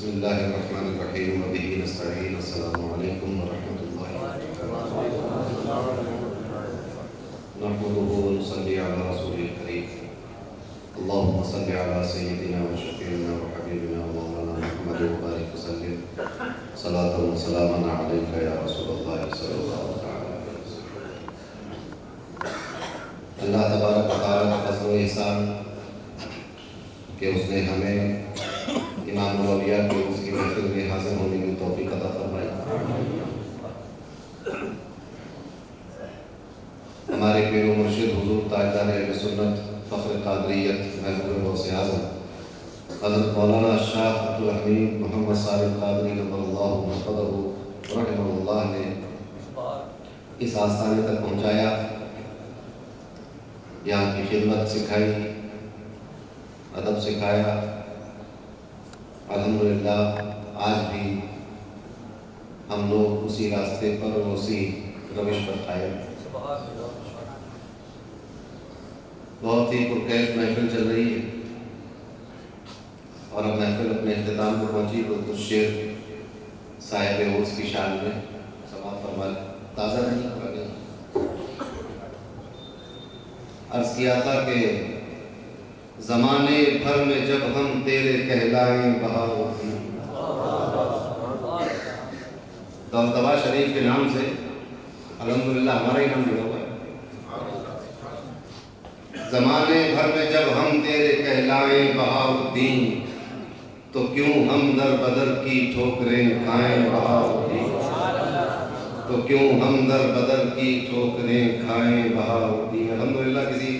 بسم اللہ الرحمن الرحیم وبہ نستعین السلام علیکم ورحمۃ اللہ نحمدہ ونصلی علی رسول الکریم اللہم صلی علی سیدنا و شفیعنا و حبیبنا مولانا محمد وبارک وسلم صلاۃ و سلاما علیک یا رسول اللہ صلی اللہ علیہ وسلم۔ اللہ تبارک و تعالیٰ کا فضل و احسان کہ اس نے ہمیں امام الاولیاء کے اس کی محفل میں حاضر ہونے کی توفیق عطا فرمائی۔ ہمارے پیر و مرشد حضور تاجدار اہل سنت فخر قادریت محبوب غوث اعظم حضرت مولانا شاہ عبدالحمید محمد صالح قادری نور اللہ مرقدہ رحمہ اللہ نے اس آستانے تک پہنچایا، یہاں کی خدمت سکھائی، ادب سکھایا۔ الحمدللہ آج بھی ہم لوگ اسی راستے پر اور اسی روش پر قائم ہیں۔ بہت ہی پرکیف محفل چل رہی ہے اور اب محفل اپنے اختتام کو پہنچی تو کچھ شعر صاحب عرس کی شان میں سماعت فرما تازہ نہیں لگے۔ عرض کیا تھا کہ زمانے بھر میں جب ہم تیرے کہلائیں بہار ہوتی، دولتبا شریف کے نام سے الحمدللہ ہمارا ہی نام جڑا ہوا ہے۔ زمانے بھر میں جب ہم تیرے کہلائیں بہاؤالدین، تو کیوں ہم در بدر کی ٹھوکریں کھائیں بہاؤالدین، تو کیوں ہم در بدر کی ٹھوکریں کھائیں بہاؤالدین۔ الحمدللہ کسی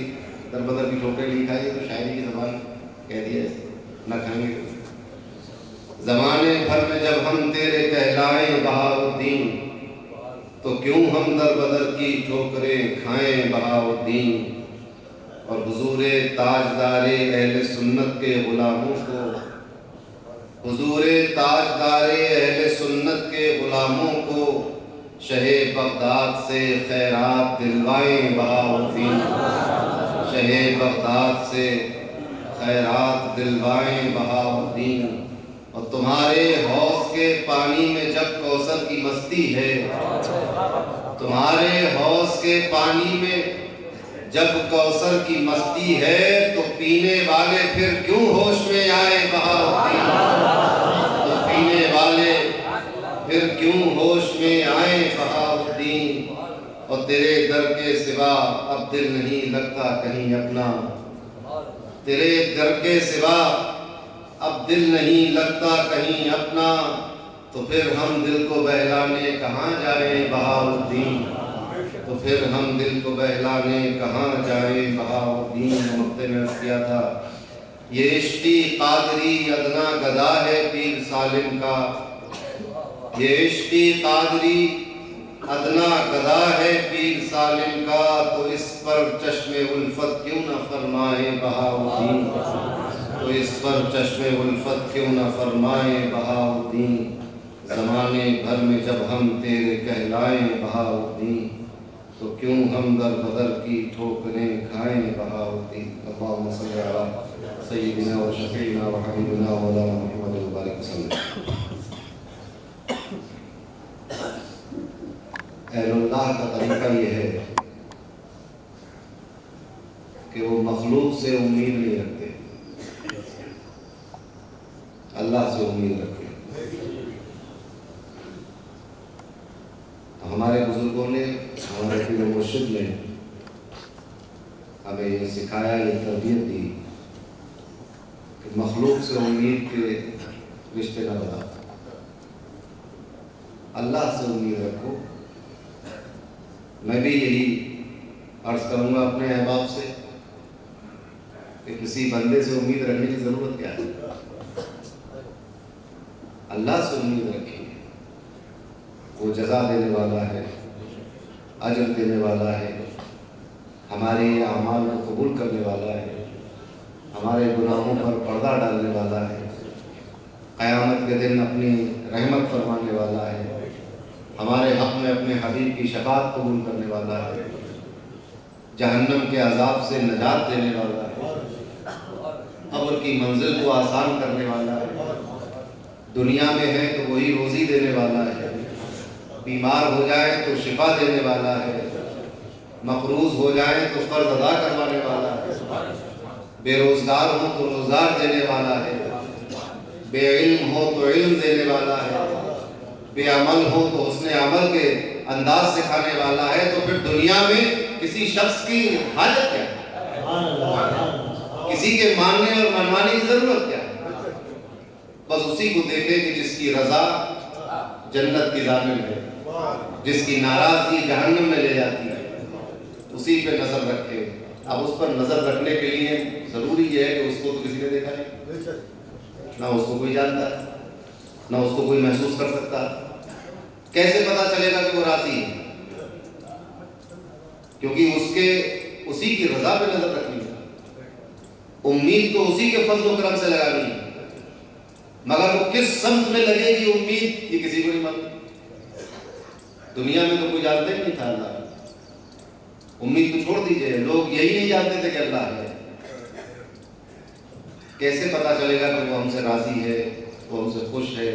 در بدر کی ٹھوکریں نہیں کھائی تو شاعری کی زبان کہہ دیا نہ کھائیں گے۔ زمانے بھر میں جب ہم تیرے کہلائیں بہاؤالدین، تو کیوں ہم در بدر کی ٹھوکریں کھائیں بہاؤالدین۔ اور حضور تاجدار اہل سنت کے غلاموں کو، حضور تاجدار اہل سنت کے غلاموں کو شہ بغداد سے خیرات دلوائیں بہاؤالدین، شہ بغداد سے خیرات دلوائیں بہاؤالدین۔ اور تمہارے حوض کے پانی میں جب کوثر کی مستی ہے، تمہارے حوض کے پانی میں جب کوثر کی مستی ہے، تو پینے والے پھر کیوں ہوش میں آئے بہاؤالدین، تو پینے والے پھر کیوں ہوش میں آئے بہاؤالدین۔ اور تیرے در کے سوا اب دل نہیں لگتا کہیں اپنا، تیرے در کے سوا اب دل نہیں لگتا کہیں اپنا، تو پھر ہم دل کو بہلانے کہاں جائیں بہاؤالدین، تو پھر ہم دل کو بہلانے کہاں جائیں بہاؤالدین۔ مقطع میں عرض کیا تھا یہ عشقی قادری ادنا گدا ہے پیر سالم کا، یہ عشقی قادری ادنا گدا ہے پیر سالم کا، تو اس پر چشم الفت کیوں نہ فرمائے بہاؤالدین، تو اس پر چشم الفت کیوں نہ فرمائے بہاؤالدین۔ زمانے بھر میں جب ہم تیرے کہلائیں بہاؤالدین، تو کیوں ہم در بدر کی ٹھوکریں کھائیں بہاؤالدین۔ اللہم صلی علی سیدنا و شفیعنا و حبیبنا مولانا محمد وبارک وسلم۔ اہل اللہ کا طریقہ یہ ہے کہ وہ مخلوق سے امید نہیں رکھتے، اللہ سے امید رکھتے۔ ہمارے بزرگوں نے، ہمارے پیر و مرشد نے ہمیں یہ سکھایا، یہ تربیت دی کہ مخلوق سے امید کے رشتے نہ بنا، اللہ سے امید رکھو۔ میں بھی یہی عرض کروں گا اپنے احباب سے کہ کسی بندے سے امید رکھنے کی ضرورت کیا ہے، اللہ سے امید رکھیں، وہ جزا دینے والا ہے، اجر دینے والا ہے، ہمارے اعمال کو قبول کرنے والا ہے، ہمارے گناہوں پر پردہ ڈالنے والا ہے، قیامت کے دن اپنی رحمت فرمانے والا ہے، ہمارے حق میں اپنے حبیب کی شفاعت قبول کرنے والا ہے، جہنم کے عذاب سے نجات دینے والا ہے، قبر کی منزل کو آسان کرنے والا ہے، دنیا میں ہے تو وہی روزی دینے والا ہے، بیمار ہو جائے تو شفا دینے والا ہے، مقروض ہو جائے تو قرض ادا کروانے والا ہے، بے روزگار ہو تو روزگار دینے والا ہے، بے علم ہو تو علم دینے والا ہے، بے عمل ہو تو حسن عمل کے انداز سکھانے والا ہے۔ تو پھر دنیا میں کسی شخص کی حاجت کیا ہے؟ کسی کے ماننے اور منوانے کی ضرورت کیا ہے؟ بس اسی کو دیکھے کہ جس کی رضا جنت کی ضامن ہے، جس کی ناراضگی جہنم میں لے جاتی ہے، اسی پہ نظر رکھے۔ اب اس پر نظر رکھنے کے لیے ضروری یہ ہے کہ اس کو تو کسی نے دیکھا نہیں، نہ اس کو کوئی جانتا ہے، نہ اس کو کوئی محسوس کر سکتا ہے۔ کیسے پتا چلے گا کہ وہ راضی ہے؟ کیونکہ اسی کی رضا پہ نظر رکھنی ہے، امید تو اسی کے فضل و کرم سے لگانی ہے، مگر وہ کس سمت میں لگے گی امید یہ کسی کو نہیں معلوم۔ دنیا میں تو کوئی جانتا ہی نہیں تھا اللہ، امید تو چھوڑ دیجئے، لوگ یہی نہیں جانتے تھے کہ اللہ ہے۔ کیسے پتا چلے گا کہ وہ ہم سے راضی ہے، وہ ہم سے خوش ہے،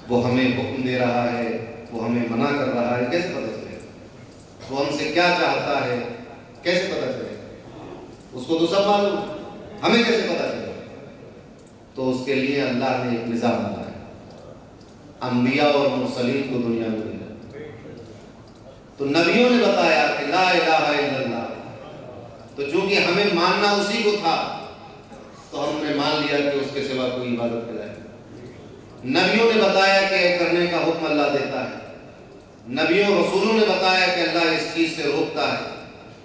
وہ ہمیں حکم دے رہا ہے، وہ ہمیں منع کر رہا ہے؟ کیسے پتا چلے گا؟ وہ ہم سے کیا چاہتا ہے کیسے پتا چلے گا؟ اس کو تو سب معلوم، ہمیں کیسے پتا چلے گا؟ تو اس کے لیے اللہ نے ایک نظام بنایا، انبیاء اور مرسلین کو دنیا میں بھیجا۔ تو نبیوں نے بتایا کہ لا الہ الا اللہ، تو چونکہ ہمیں ماننا اسی کو تھا تو ہم نے مان لیا کہ اس کے سوا کوئی عبادت کے لائق نہیں۔ نبیوں نے بتایا کہ کرنے کا حکم اللہ دیتا ہے، نبیوں رسولوں نے بتایا کہ اللہ اس چیز سے روکتا ہے،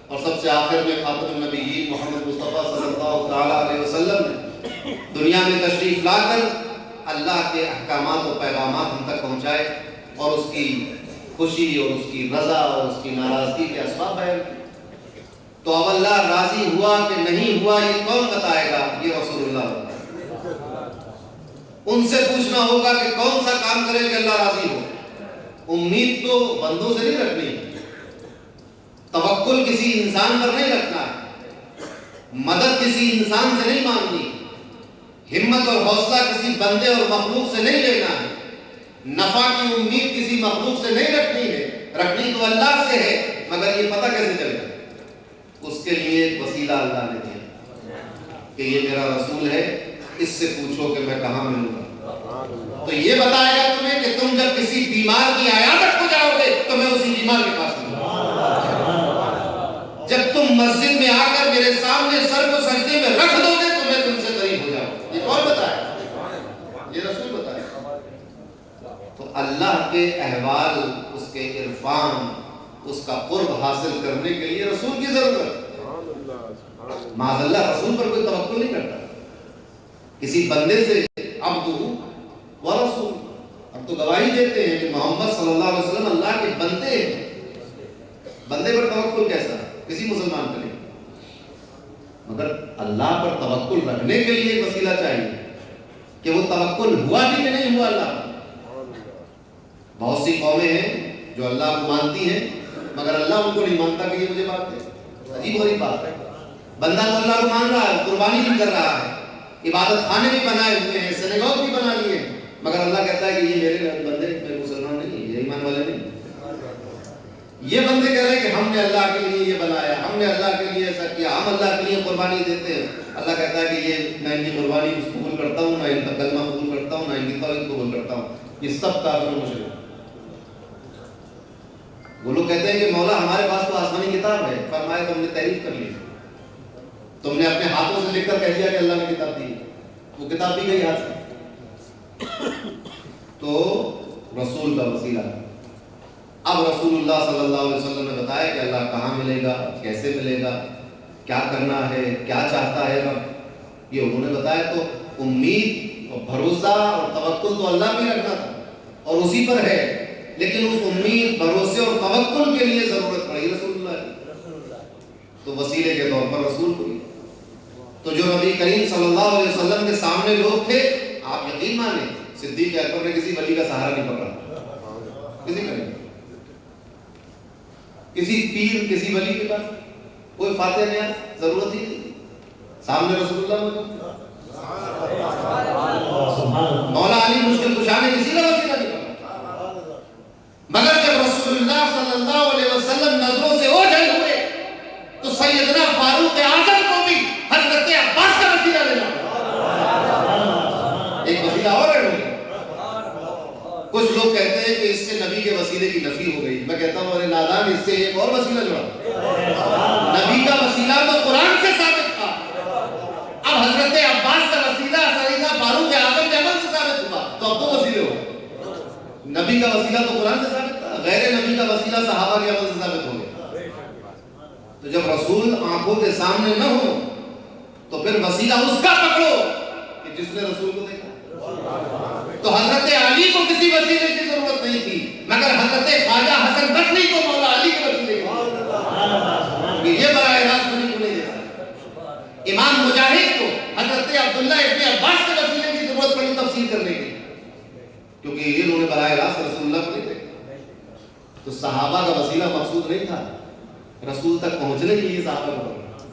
اور سب سے آخر میں خاتم النبیین محمد مصطفیٰ صلی اللہ تعالیٰ علیہ وسلم نے دنیا میں تشریف لا کر اللہ کے احکامات و پیغامات ہم تک پہنچائے، اور اس کی خوشی اور اس کی رضا اور اس کی ناراضگی کے اسباب بیان کیے۔ تو اب اللہ راضی ہوا کہ نہیں ہوا یہ کون بتائے گا؟ یہ رسول اللہ بتائے گا۔ ان سے پوچھنا ہوگا کہ کون سا کام کرے کہ اللہ راضی ہو۔ امید تو بندوں سے نہیں رکھنی، توکل کسی انسان پر نہیں رکھنا ہے، مدد کسی انسان سے نہیں مانگنی، ہمت اور حوصلہ کسی بندے اور مخلوق سے نہیں لینا ہے، نفع کی امید کسی مخلوق سے نہیں رکھنی ہے، رکھنی تو اللہ سے ہے، مگر یہ پتہ کیسے چلے گا؟ اس کے لیے ایک وسیلہ اللہ نے دیا کہ یہ میرا رسول ہے، اس سے پوچھو کہ میں کہاں ملوں گا، تو یہ بتائے گا تمہیں کہ تم جب کسی بیمار کی عیادت کو جاؤ گے تو میں اسی بیمار کے پاس ملوں گا، جب تم مسجد میں آ کر میرے سامنے سر کو سجدے میں رکھ دو گے تو میں تم سے قریب ہو جاؤں۔ یہ کون بتایا؟ یہ رسول بتایا۔ تو اللہ کے احوال، اس کے عرفان، اس کا قرب حاصل کرنے کے لیے رسول کی ضرورت۔ معاذ اللہ رسول پر کوئی توقع نہیں کرتا، کسی بندے سے عبدہ ورسول، ہم تو گواہی دیتے ہیں کہ محمد صلی اللہ علیہ وسلم اللہ کے بندے ہیں، بندے پر توکل کیسا؟ کسی مسلمان پر نہیں، مگر اللہ پر توکل رکھنے کے لیے ایک وسیلہ چاہیے کہ وہ توکل ہوا بھی کہ نہیں ہوا اللہ پر۔ بہت سی قومیں ہیں جو اللہ کو مانتی ہیں مگر اللہ ان کو نہیں مانتا کہ یہ مجھے بات ہے۔ عجیب غریب بات ہے، بندہ تو اللہ کو مان رہا ہے، قربانی بھی کر رہا ہے، عبادت خانے بھی بنائے ہوئے ہیں، سنگاگ بھی بنا لیے، مگر اللہ کہتا ہے کہ یہ میرے بندے، میرے مسلمان نہیں، یہ ایمان والے نہیں۔ یہ بندے کہہ رہے ہیں کہ ہم نے اللہ کے لیے یہ بنایا، ہم نے اللہ کے لیے ایسا کیا، ہم اللہ کے لیے قربانی دیتے ہیں۔ اللہ کہتا ہے کہ یہ میں ان کی قربانی قبول کرتا ہوں، نہ ان کا کلمہ قبول کرتا ہوں، نہ ان کی توحید قبول کرتا ہوں، یہ سب کافر و مشرک۔ وہ لوگ کہتے ہیں کہ مولا ہمارے پاس تو آسمانی کتاب ہے، فرمایا تم نے تحریف کر لی، تم نے اپنے ہاتھوں سے لکھ کر کہہ دیا کہ اللہ نے کتاب دی، وہ کتاب دی گئی ہاتھ سے۔ تو رسول کا وسیلہ، اب رسول اللہ صلی اللہ علیہ وسلم نے بتایا کہ اللہ کہاں ملے گا، کیسے ملے گا، کیا کرنا ہے، کیا چاہتا ہے رب، یہ انہوں نے بتایا۔ تو امید اور بھروسہ اور توکل تو اللہ بھی رکھنا تھا اور اسی پر ہے، لیکن اس امید، بھروسے اور توکل کے لیے ضرورت پڑی رسول اللہ کی، تو وسیلے کے طور پر رسول کو۔ تو جو نبی کریم صلی اللہ علیہ وسلم کے سامنے لوگ تھے، آپ یقین مانیں صدیق اکبر نے کسی ولی کا سہارا نہیں پکڑا، کسی کا نہیں، کسی پیر، کسی ولی کے پاس کوئی فاتح نہیں، ضرورت ہی نہیں، سامنے رسول اللہ موجود۔ مولا علی مشکل کشا نے کسی کا وسیلہ نہیں بنایا، مگر جب رسول اللہ صلی اللہ علیہ وسلم نظروں سے اوجھل ہوئے تو سیدنا فاروق اعظم کو بھی حضرت عباس کا وسیلہ لینا ایک وسیلہ اور ہے۔ کچھ لوگ کہتے ہیں کہ اس سے نبی کے وسیلے کی نفی ہو گئی، میں کہتا ہوں ارے نادان، اس سے ایک اور وسیلہ جوڑا۔ نبی کا وسیلہ تو قرآن سے ثابت تھا، اب حضرت عباس کا وسیلہ سیدنا فاروق اعظم کے عمل سے ثابت ہوا، تو اب تو وسیلے ہو۔ نبی کا وسیلہ تو قرآن سے ثابت تھا، غیر نبی کا وسیلہ صحابہ کے عمل سے ثابت ہو گیا۔ تو جب رسول آنکھوں کے سامنے نہ ہو تو پھر وسیلہ اس کا پکڑو کہ جس نے رسول کو دیکھا۔ تو حضرت علی کو کسی وسیلے کی ضرورت نہیں تھی، مگر حضرت خواجہ حسن بصری کو مولا علی کے وسیلے کی، یہ براہ راست نہیں کو نہیں دیتا۔ امام مجاہد کو حضرت عبداللہ ابن عباس کے وسیلے کی ضرورت پڑی تفسیر کرنے کی، کیونکہ یہ انہوں نے براہ راست رسول اللہ کو نہیں دیکھا۔ تو صحابہ کا وسیلہ مقصود نہیں تھا، رسول تک پہنچنے کے لیے صحابہ کو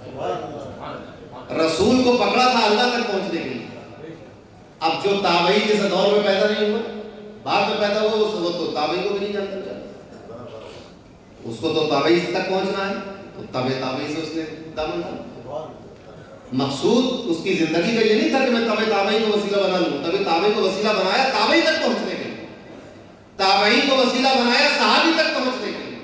پکڑا، رسول کو پکڑا تھا اللہ تک پہنچنے کے لیے۔ اب جو تابعی جیسے دور میں پیدا نہیں ہوا، بعد میں پیدا ہوا، وہ تو تابعی کو بھی نہیں جانتا چاہتا، اس کو تو تابعی تک پہنچنا ہے، تو تابعی سے اس نے دامن ڈالا۔ مقصود اس کی زندگی کا یہ نہیں تھا کہ میں تابعی کو وسیلہ بنا لوں، تابعی کو وسیلہ بنایا تابعی تک پہنچنے کے لیے، تابعی کو وسیلہ بنایا صحابی تک پہنچنے کے لیے،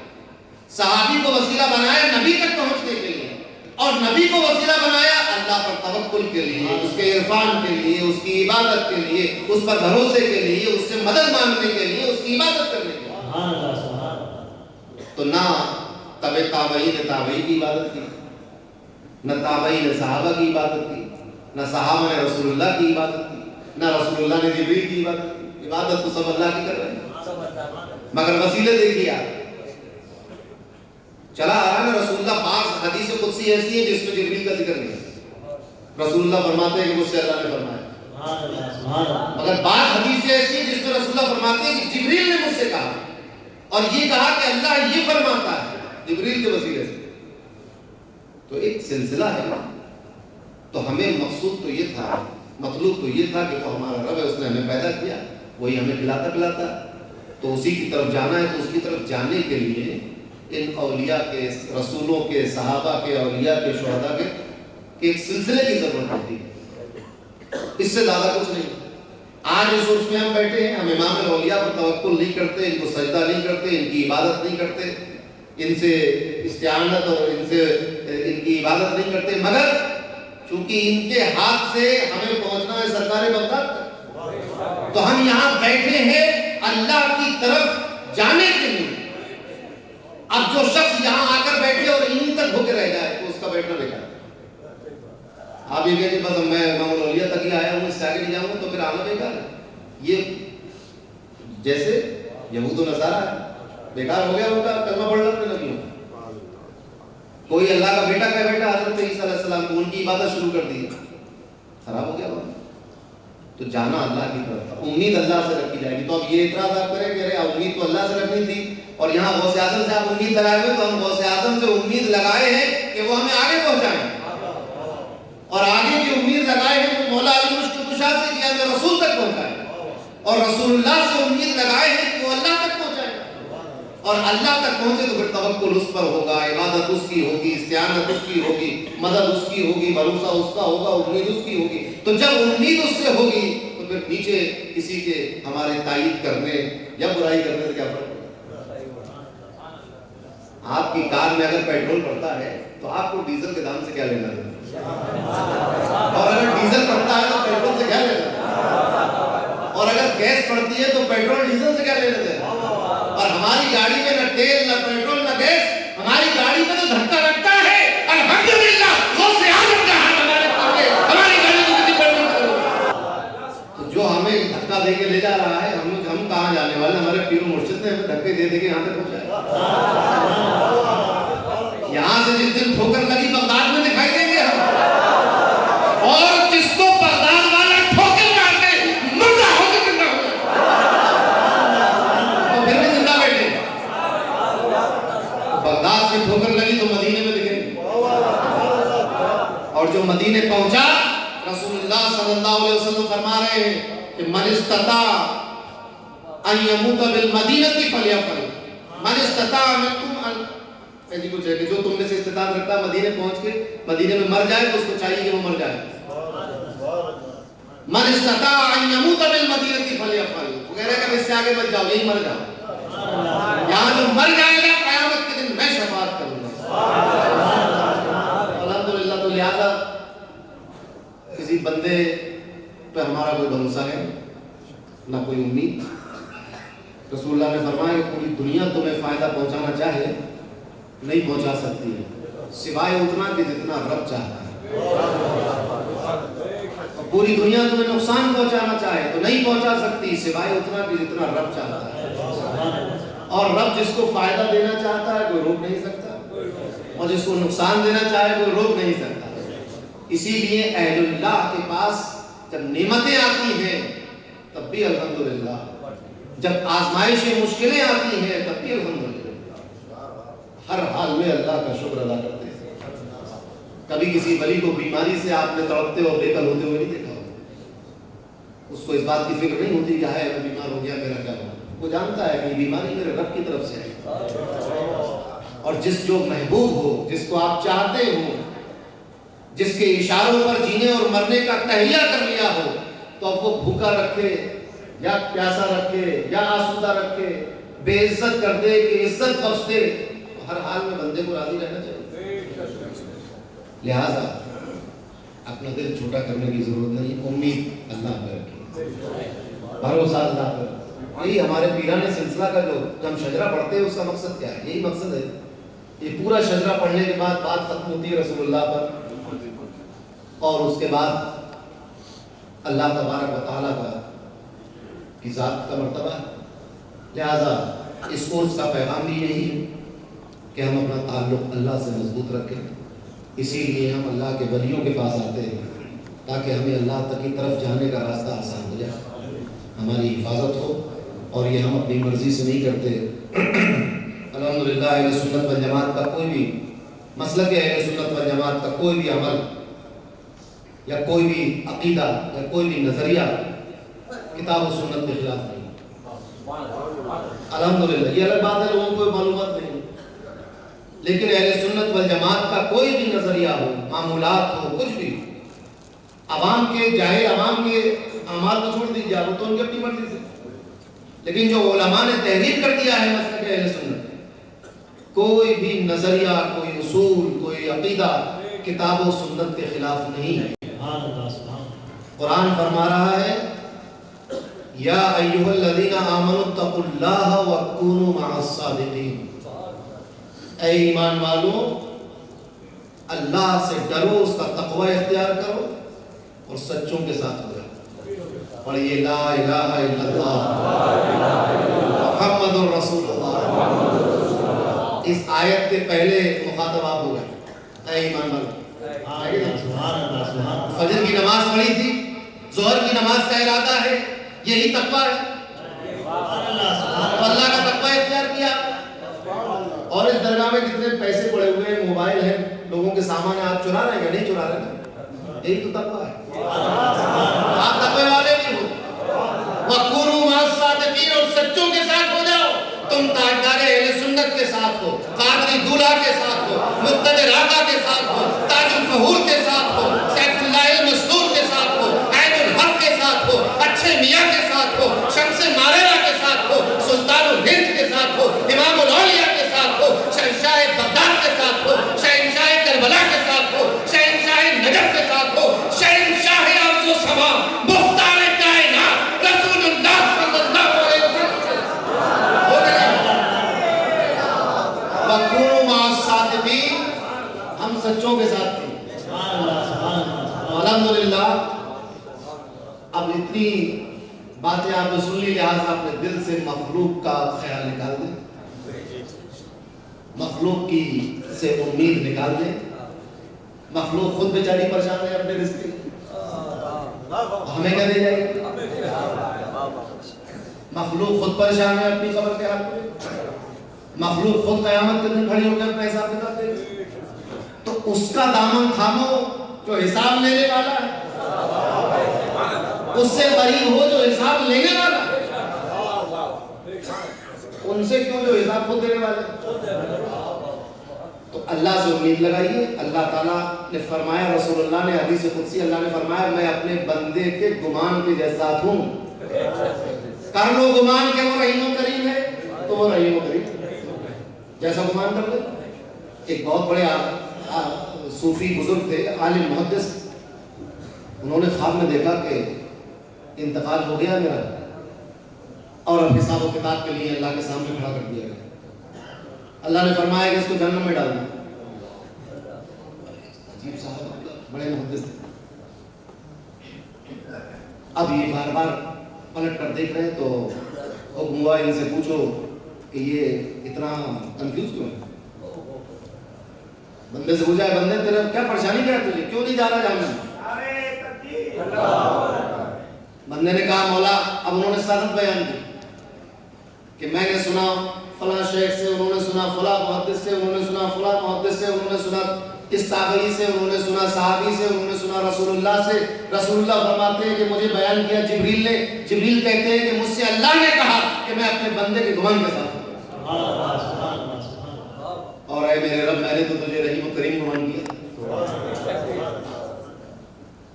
صحابی کو وسیلہ بنایا نبی تک پہنچنے کے لیے، اور نبی کو وسیلہ بنایا اللہ پر توکل کے لیے، اس کے عرفان کے لیے، اس کی عبادت کے لیے، اس پر بھروسے کے لیے، اس سے مدد مانگنے کے لیے، اس کی عبادت کرنے کے لیے۔ تو نہ تابعی نے تابعی کی عبادت کی، نہ تابعی نے صحابہ کی عبادت کی، نہ صحابہ نے رسول اللہ کی عبادت کی، نہ رسول اللہ نے جبریل کی عبادت کی۔ عبادت تو سب اللہ کی کر رہے ہیں، مگر وسیلے دیکھیے آپ چلا آ رہا ہے نا۔ رسول اللہ بعض حدیث قدسی ایسی ہے جس میں جبریل کا ذکر نہیں ہے، رسول اللہ فرماتے ہیں کہ مجھ سے اللہ نے فرمایا، مگر بعض حدیث ایسی ہیں جس میں رسول اللہ فرماتے ہیں کہ جبریل نے مجھ سے کہا، اور یہ کہا کہ اللہ یہ فرماتا ہے جبریل کے وسیلے سے۔ تو ایک سلسلہ ہے، تو ہمیں مقصود تو یہ تھا، مطلوب تو یہ تھا کہ وہ ہمارا رب ہے، اس نے ہمیں پیدا کیا، وہی ہمیں کھلاتا پلاتا، تو اسی کی طرف جانا ہے۔ تو اس کی طرف جانے کے لیے ان اولیاء کے، رسولوں کے، صحابہ کے، اولیاء کے، شہداء کے ایک سلسلے کی ضرورت ہوتی ہے، اس سے زیادہ کچھ نہیں۔ آج اس عرص میں ہم بیٹھے ہیں، ہم امام الاولیاء پر توکل نہیں کرتے، ان کو سجدہ نہیں کرتے، ان کی عبادت نہیں کرتے، ان سے استعانت اور ان کی عبادت نہیں کرتے، مگر چونکہ ان کے ہاتھ سے ہمیں پہنچنا ہے سرکار بغداد تک، تو ہم یہاں بیٹھے ہیں اللہ کی طرف جانے کے لیے۔ اب جو شخص یہاں آ کر بیٹھے اور انہی تک ہو کے رہ جائے تو اس کا بیٹھنا بیکار ہے۔ آپ یہ کہتے بس میں امام الاولیاء تک ہی آیا ہوں، اس سے آگے نہیں جاؤں گا، تو پھر آنا بیکار ہے۔ یہ جیسے یہود و نصارہ ہے، بیکار ہو گیا ان کا کلمہ پڑھنا اپنے نبیوں۔ کوئی اللہ کا بیٹا کا بیٹا حضرت عیسیٰ علیہ السلام کو ان کی عبادت شروع کر دی، خراب ہو گیا وہ۔ تو جانا اللہ کی طرف، امید اللہ سے رکھی جائے گی۔ تو اب یہ اعتراض آپ کریں کہ ارے امید تو اللہ سے رکھنی تھی، اور یہاں غوث اعظم سے آپ امید لگائے ہوئے، تو ہم غوث اعظم سے امید لگائے ہیں کہ وہ ہمیں آگے پہنچائیں، اور آگے کی امید لگائے ہیں کہ مولا علی مشکل کشا سے کہ ہمیں رسول تک پہنچائیں، اور رسول اللہ سے امید لگائے ہیں کہ وہ اللہ تک پہنچائیں، اور اللہ تک پہنچے تو پھر توکل اس پر ہوگا، عبادت اس کی ہوگی، استعانت اس کی ہوگی، مدد اس کی ہوگی، بھروسہ اس کا ہوگا، امید اس کی ہوگی۔ تو جب امید اس سے ہوگی تو پھر نیچے کسی کے ہمارے تائید کرنے یا برائی کرنے سے کیا فرق؟ آپ کی کار میں اگر پیٹرول پڑتا ہے تو آپ کو ڈیزل کے دام سے کیا لینا ہے، اور اگر ڈیزل پڑتا ہے تو پیٹرول سے کیا لینا ہے، اور اگر گیس پڑتی ہے تو پیٹرول ڈیزل سے کیا لینا ہے۔ اور ہماری گاڑی میں نہ تیل، نہ پیٹرول، نہ گیس، ہماری گاڑی میں تو دھکا لگتا ہے، الحمدللہ غوث اعظم کا ہاتھ ہمارے پاس، ہماری گاڑی کو کسی پیٹرول کرو۔ تو جو ہمیں دھکا دے کے لے جا رہا ہے، ہم کہاں جانے والے؟ ہمارے پیر و مرشد نے ہمیں دھکے دے کے یہاں تک پہنچایا۔ یہاں سے جس دن ٹھوکر لگی بغداد میں دکھائی دیں گے ہم، اور جس کو بغداد والا ٹھوکر مارتے مردہ ہو کے زندہ ہو تو پھر بھی زندہ بیٹھے۔ بغداد سے ٹھوکر لگی تو مدینے میں دکھیں گے، اور جو مدینے پہنچا رسول اللہ صلی اللہ علیہ وسلم فرما رہے ہیں کہ من استطاع ان یموت بالمدینۃ فلیفعل، من استطاع منکم ان، ایسی کچھ ہے کہ جو تم میں سے استطاعت رکھتا ہے مدینے پہنچ کے مدینے میں مر جائے تو اس کو چاہیے کہ وہ مر جائے. من استطاع ان یموت بالمدینۃ فلیفعل، وہ کہہ رہا ہے کہ اس سے آگے مت جاؤ، یہی مر جاؤ. یہاں جو مر جائے گا قیامت کے دن میں شفاعت کروں گا. الحمدللہ. تو لہذا کسی بندے پہ ہمارا کوئی بھروسہ ہے نہ کوئی امید. رسول اللہ نے فرمایا کہ پوری دنیا تمہیں فائدہ پہنچانا چاہے نہیں پہنچا سکتی ہے سوائے اتنا کہ جتنا رب چاہتا ہے. پوری دنیا تمہیں نقصان پہنچانا چاہے تو نہیں پہنچا سکتی سوائے اتنا کہ جتنا رب چاہتا ہے. اور رب جس کو فائدہ دینا چاہتا ہے کوئی روک نہیں سکتا، اور جس کو نقصان دینا چاہے کوئی روک نہیں سکتا. اسی لیے اہل اللہ کے پاس جب نعمتیں آتی ہیں تب بھی الحمدللہ، جب آزمائشیں مشکلیں آتی ہیں تب بھی الحمدللہ، ہر حال میں اللہ کا شکر ادا کرتے ہیں. کبھی کسی ولی کو بیماری سے آپ نے تڑپتے اور بے کل ہوتے ہوئے نہیں دیکھا ہوگا. اس کو اس بات کی فکر نہیں ہوتی کہ ہے میں بیمار ہو گیا میرا کیا ہوا. وہ جانتا ہے کہ بیماری میرے رب کی طرف سے ہے. اور جس جو محبوب ہو، جس کو آپ چاہتے ہو، جس کے اشاروں پر جینے اور مرنے کا تہیہ کر لیا ہو، تو اب وہ بھوکا رکھے یا پیاسا رکھے یا آسودہ رکھے، بے عزت کر دے کہ عزت بخش دے، ہر حال میں بندے کو راضی رہنا چاہیے. لہذا اپنا دل چھوٹا کرنے کی ضرورت نہیں، امید اللہ پر رکھیے، بھروسہ اللہ پر. یہی ہمارے پیران سلسلہ کا جو ہم شجرہ پڑھتے ہیں اس کا مقصد کیا ہے؟ یہی مقصد ہے. یہ پورا شجرہ پڑھنے کے بعد بات ختم ہوتی ہے رسول اللہ پر، اور اس کے بعد اللہ تبارک و تعالیٰ کی ذات کا مرتبہ ہے. لہذا اس کورس کا پیغام بھی یہی ہے کہ ہم اپنا تعلق اللہ سے مضبوط رکھیں. اسی لیے ہم اللہ کے ولیوں کے پاس آتے ہیں تاکہ ہمیں اللہ تک کی طرف جانے کا راستہ آسان ہو جائے، ہماری حفاظت ہو. اور یہ ہم اپنی مرضی سے نہیں کرتے. الحمدللہ اہل سنت والجماعت کا کوئی بھی مسلک ہے، اہل سنت والجماعت کا کوئی بھی عمل یا کوئی بھی عقیدہ یا کوئی بھی نظریہ کتاب و سنت کے خلاف نہیں. الحمدللہ. یہ الگ بات ہے لوگوں کو معلومات نہیں، لیکن اہل سنت والجماعت کا کوئی بھی نظریہ ہو، معمولات ہو، کچھ بھی، عوام کے جاہل عوام کے اعمال کو چھوڑ دیجیے، وہ تو ان کی اپنی مرضی سے. لیکن جو علماء نے تحریر کر دیا ہے مسلک اہل سنت، کوئی بھی نظریہ، کوئی اصول، کوئی عقیدہ کتاب و سنت کے خلاف نہیں ہے. قرآن فرما رہا ہے یا ایھا الذین آمنوا اتقوا اللہ وکونوا مع الصادقین. اے ایمان والو، اللہ سے ڈرو، اس کا تقوی اختیار کرو اور سچوں کے ساتھ ہو جاؤ. پڑھیے لا الہ الا اللہ محمد الرسول اللہ. اس آیت کے پہلے مخاطب آپ ہو گئے. اے ایمان والو، فجر کی نماز پڑھی تھی، ظہر کی نماز کا ارادہ ہے، یہی تقوی ہے. اللہ کا تقوی اختیار کیا. اور اس درگاہ میں کتنے پیسے پڑے ہوئے ہیں، موبائل ہیں، لوگوں کے سامان آپ چرا رہے ہیں یا نہیں چرا رہے ہیں؟ یہی تو تقوی ہے. آپ تقوی والے بھی ہو. وَكُونُوا مَعَ الصَّادِقِينَ، اور سچوں کے ساتھ ہو جاؤ. تم تاجدار اہل سنت کے ساتھ ہو، قادری دولہ کے ساتھ ہو، مقتدر آقا کے ساتھ ہو، تاج الفہور کے ساتھ ہو، سیف اللہ المسلول کے ساتھ ہو، عین الحق کے ساتھ ہو، اچھے میاں کے ساتھ ہو، شمس ماریرہ کے ساتھ ہو، سلطان الہند کے ساتھ ہو، امام الاولیاء کے ساتھ ہو، شہنشاہ بغداد کے ساتھ ہو، شہنشاہ کربلا کے ساتھ ہو، شہنشاہ نجف کے ساتھ ہو، شہنشاہ ارض و سما، مختار کائنات رسول اللہ صلی اللہ علیہ وسلم. وَكُونُوا مَعَ الصَّادِقِينَ، ہم سچوں کے ساتھ تھے. الحمدللہ. اب اتنی باتیں آپ نے سن لی، لہٰذا اپنے دل سے مخلوق کا خیال نکال دیں، مخلوق کی سے امید نکال دیں. مخلوق خود بیچاری پریشان ہے اپنے رزق کے، ہمیں کیا دے جائے گی؟ مخلوق خود پریشان ہے اپنی قبر کے حال میں. مخلوق خود قیامت کے دن کھڑی ہو کے اپنا حساب کتاب دے گی. تو اس کا دامن تھامو جو حساب لینے والا ہے. اس سے قریب ہو جو حساب لینے والا ہے، ان سے کیوں جو حساب خود دینے والے۔ تو اللہ سے امید لگائیے۔ اللہ تعالیٰ نے فرمایا، رسول اللہ نے حدیث قدسی اللہ نے فرمایا، میں اپنے بندے کے گمان کے جیسا ہوں۔ کر لو گمان کہ وہ رحیم و کریم ہے تو وہ رحیم و کریم جیسا گمان کر لو۔ ایک بہت بڑے صوفی بزرگ تھے، عالم محدث، انہوں نے خواب میں دیکھا کہ انتقال ہو گیا میرا اور اب حساب و کتاب کے لیے اللہ کے سامنے کھڑا کر دیا گیا۔ اللہ نے فرمایا کہ اس کو جہنم میں ڈالنا۔ عجیب صاحب، بڑے محدث تھے۔ اب یہ بار بار پلٹ کر دیکھ رہے ہیں تو حکم ہوا ان سے پوچھو کہ یہ اتنا کنفیوز کیوں ہے۔ بندے سے پوچھا ہے، بندے تیرے کیا پریشانی کیا ہے، تجھے کیوں نہیں جا رہا جہنم؟ بندے نے کہا مولا، اب انہوں نے سند بیان کی کہ میں نے سنا فلاں شیخ سے، انہوں نے سنا فلاں محدث سے، انہوں نے سنا فلاں محدث سے، انہوں نے سنا اس تابعی سے، انہوں نے سنا صحابی سے، انہوں نے سنا رسول اللہ سے۔ رسول اللہ فرماتے ہیں کہ مجھے بیان کیا جبریل نے۔ جبریل کہتے ہیں کہ مجھ سے اللہ نے کہا کہ میں اپنے بندے کے گمان کے ساتھ ہوں، اور اے میرے رب، میں نے تو تجھے رحیم و کریم گمان کیا۔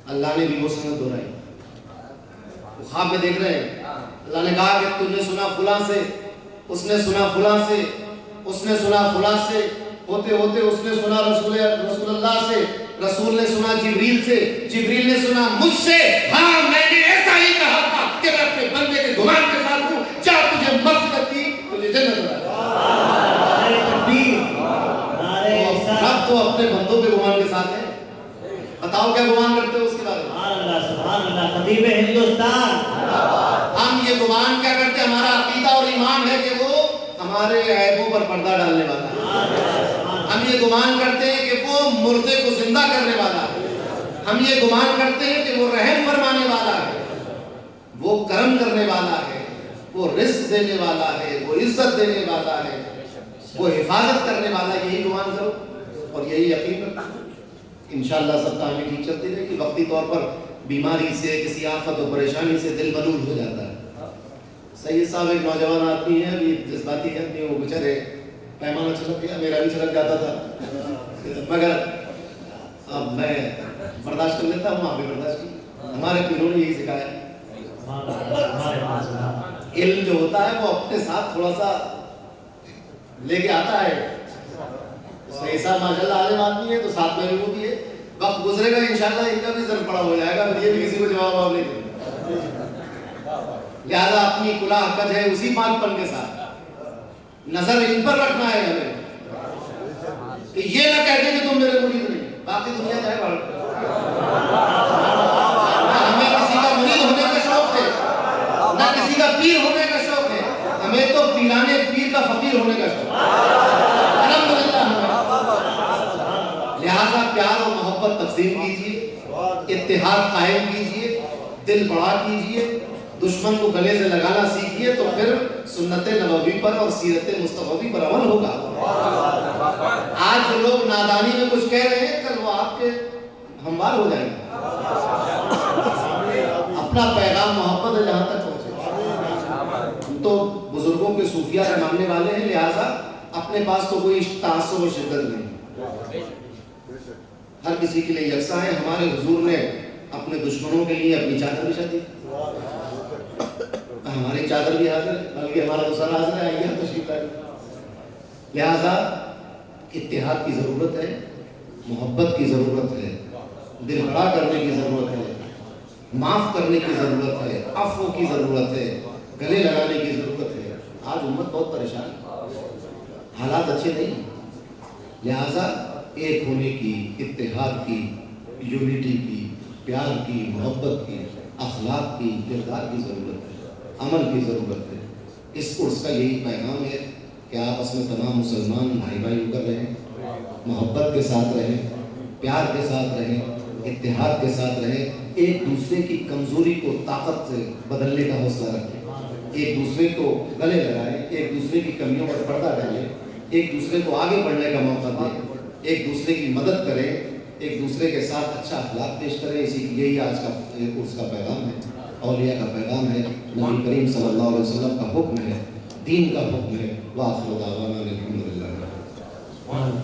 اللہ نے بھی وہ سند دہرائی۔ خواب میں دیکھ رہے ہیں، اللہ نے کہا کہ تم نے سنا فلاں سے، اس نے سنا فلاں سے، اس نے سنا فلاں سے، ہوتے ہوتے اس نے سنا رسول اللہ سے، رسول نے سنا جبریل سے، جبریل نے سنا مجھ سے۔ ہاں، میں نے ایسا ہی کہا تھا کہ میں اپنے بندے کے گمان کے ساتھ ہوں، جا تجھے مغفرت دی، تجھے جنت ملا۔ رب تو اپنے بندوں کے گمان کے ساتھ ہے۔ بتاؤ کیا گمان کرتے ہو اس کے بارے میں؟ سبحان اللہ، خطیب ہندوستان۔ ہم یہ گمان کیا کرتے ہیں؟ ہمارا عقیدہ اور ایمان ہے کہ وہ ہمارے عیبوں پر پردہ ڈالنے والا ہے۔ ہم یہ گمان کرتے ہیں کہ وہ مردے کو زندہ کرنے والا ہے۔ ہم یہ گمان کرتے ہیں کہ وہ رحم فرمانے والا ہے، وہ کرم کرنے والا ہے، وہ رزق دینے والا ہے، وہ عزت دینے والا ہے، وہ حفاظت کرنے والا ہے۔ یہی گمان کرو اور یہی یقین رکھو، انشاءاللہ سب کامیں ٹھیک چلتی رہے گی۔ وقتی طور پر بیماری سے، کسی آفت و پریشانی سے دل ملول ہو جاتا ہے۔ سید صاحب ایک نوجوان آدمی ہیں، ابھی جذباتی ہیں، وہ بیچارے پیمانہ چھلک گیا، میرا بھی چھلک جاتا تھا، مگر اب میں برداشت کر لیتا ہوں، آپ بھی برداشت کی۔ ہمارے پیروں نے یہی سکھایا، علم جو ہوتا ہے وہ اپنے ساتھ تھوڑا سا لے کے آتا ہے۔ صحیح صاحب ماشاءاللہ عالم آدمی ہے تو ساتھ میں وہ بھی ہے، وقت گزرے گا انشاءاللہ ان کا بھی ضرور پڑا ہو جائے گا، پھر یہ بھی کسی کو جواب نہیں دے گا۔ لہذا اپنی کلاه کج ہے اسی پاک پن کے ساتھ نظر ان پر رکھنا ہے ہمیں، کہ یہ نہ کہتے کہ تم میرے مرید نہیں، باقی دنیا جائے بڑھ۔ ہمیں کسی کا مرید ہونے کا شوق ہے، نہ کسی کا پیر ہونے کا شوق ہے، ہمیں تو پیرانے پیر کا فقیر ہونے کا شوق ہے، الحمدللہ۔ لہذا پیار و محبت تقسیم کیجئے، اتحاد قائم کیجئے، دل بڑا کیجئے، دشمن کو گلے سے لگانا سیکھیے، تو پھر سنت نبوی پر اور سیرت مصطفی پر عمل ہوگا۔ آج جو لوگ نادانی میں کچھ کہہ رہے ہیں، کل وہ آپ کے ہموار ہو جائیں گے۔ اپنا پیغام محبت ہے جہاں تک پہنچے۔ ہم تو بزرگوں کے صوفیہ سے ماننے والے ہیں، لہٰذا اپنے پاس تو کوئی تعصب و شدت نہیں، ہر کسی کے لیے یکساں ہے۔ ہمارے حضور نے اپنے دشمنوں کے لیے اپنی چادر بچھا دی، ہماری چادر بھی حاضر ہے، بلکہ ہمارا تو سر حاضر ہے، آئیے ہم تشریف لائیں۔ لہذا اتحاد کی ضرورت ہے، محبت کی ضرورت ہے، دل بڑا کرنے کی ضرورت ہے، معاف کرنے کی ضرورت ہے، عفو کی ضرورت ہے، گلے لگانے کی ضرورت ہے۔ آج امت بہت پریشان ہے، حالات اچھے نہیں، لہذا ایک ہونے کی، اتحاد کی، یونٹی کی، پیار کی، محبت کی، اخلاق کی، کردار کی ضرورت ہے، عمل کی ضرورت ہے۔ اس عرس کا یہی پیغام ہے کہ آپس میں تمام مسلمان بھائی بھائی ہو کر رہیں، محبت کے ساتھ رہیں، پیار کے ساتھ رہیں، اتحاد کے ساتھ رہیں، ایک دوسرے کی کمزوری کو طاقت سے بدلنے کا حوصلہ رکھیں، ایک دوسرے کو گلے لگائیں، ایک دوسرے کی کمیوں پر پردہ ڈالیں، ایک دوسرے کو آگے بڑھنے کا موقع دیں، ایک دوسرے کی مدد کریں، ایک دوسرے کے ساتھ اچھا اخلاق پیش کریں۔ یہی آج کا عرس کا پیغام ہے۔ اولیاء کا پیغام ہے، نبی کریم صلی اللہ علیہ وسلم کا حکم ہے، دین کا حکم ہے۔ وآخر دعوانا